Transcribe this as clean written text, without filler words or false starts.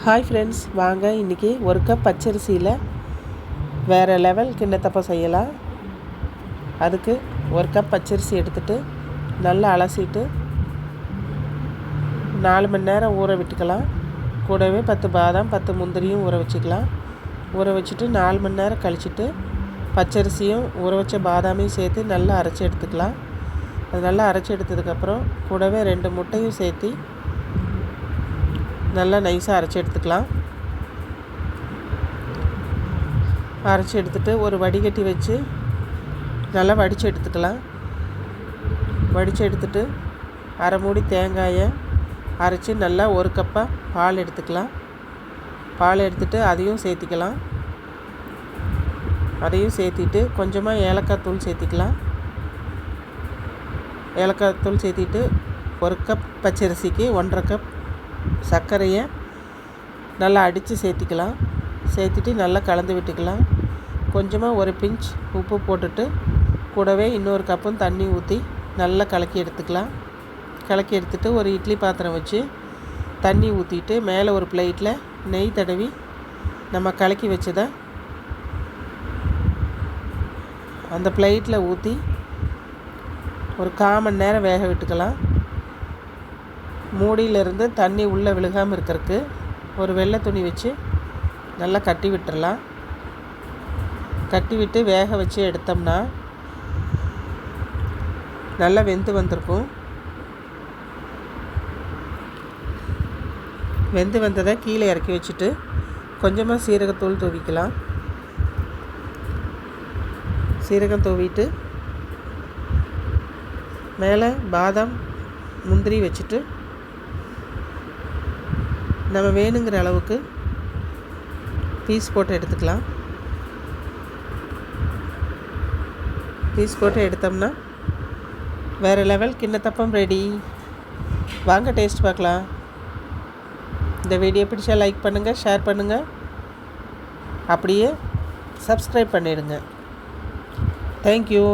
Hi friends, வாங்க இன்றைக்கி ஒரு கப் பச்சரிசியில் வேறு லெவல் கிண்ணத்தப்பம் செய்யலாம். அதுக்கு ஒரு கப் பச்சரிசி எடுத்துகிட்டு நல்லா அலசிட்டு 4 மணி நேரம் ஊற விட்டுக்கலாம். கூடவே 10 பாதாம் 10 முந்திரியும் ஊற வச்சுக்கலாம். ஊற வச்சுட்டு 4 மணி நேரம் கழிச்சிட்டு பச்சரிசியும் ஊற வச்ச பாதாமையும் சேர்த்து நல்லா அரைச்சி எடுத்துக்கலாம். அது நல்லா அரைச்சி எடுத்ததுக்கப்புறம் கூடவே 2 முட்டையும் சேர்த்து நல்லா நைஸாக அரைச்சி எடுத்துக்கலாம். அரைச்சி எடுத்துகிட்டு ஒரு வடிகட்டி வச்சு நல்லா வடித்து எடுத்துக்கலாம். வடித்து எடுத்துகிட்டு அரை மூடி தேங்காயை அரைச்சி நல்லா ஒரு கப்பாக பால் எடுத்துக்கலாம். பால் எடுத்துகிட்டு அதையும் சேர்த்திக்கலாம். அதையும் சேர்த்திட்டு கொஞ்சமாக ஏலக்காய் தூள் சேர்த்திக்கலாம். ஏலக்காய் தூள் சேர்த்திட்டு ஒரு கப் பச்சரிசிக்கு 1.5 கப் சர்க்கரையை நல்லா அடித்து சேர்த்திக்கலாம். சேர்த்துட்டு நல்லா கலந்து விட்டுக்கலாம். கொஞ்சமாக ஒரு பிஞ்ச் உப்பு போட்டுட்டு கூடவே இன்னொரு கப்பும் தண்ணி ஊற்றி நல்லா கலக்கி எடுத்துக்கலாம். கலக்கி எடுத்துகிட்டு ஒரு இட்லி பாத்திரம் வச்சு தண்ணி ஊற்றிட்டு மேலே ஒரு பிளேட்டில் நெய் தடவி நம்ம கலக்கி வச்சதை அந்த பிளேட்டில் ஊற்றி ஒரு 1/4 மணி நேரம் வேக விட்டுக்கலாம். மூடியிலிருந்து தண்ணி உள்ளே விழுகாமல் இருக்கிறதுக்கு ஒரு வெள்ளை துணி வச்சு நல்லா கட்டி விட்டுறலாம். கட்டி விட்டு வேக வச்சு எடுத்தோம்னா நல்லா வெந்து வந்திருக்கும். வெந்து வந்ததை கீழே இறக்கி வச்சுட்டு கொஞ்சமாக சீரகத்தூள் தூவிக்கலாம். சீரகம் தூவிட்டு மேலே பாதாம் முந்திரி வச்சுட்டு நம்ம வேணுங்கிற அளவுக்கு பீஸ் போட்டு எடுத்துக்கலாம். பீஸ் போட்டு எடுத்தோம்னா வேறு லெவல் கிண்ணத்தப்பம் ரெடி. வாங்க டேஸ்ட் பார்க்கலாம். இந்த வீடியோ பிடிச்சா லைக் பண்ணுங்கள், ஷேர் பண்ணுங்கள், அப்படியே சப்ஸ்கிரைப் பண்ணிடுங்க. தேங்க்யூ.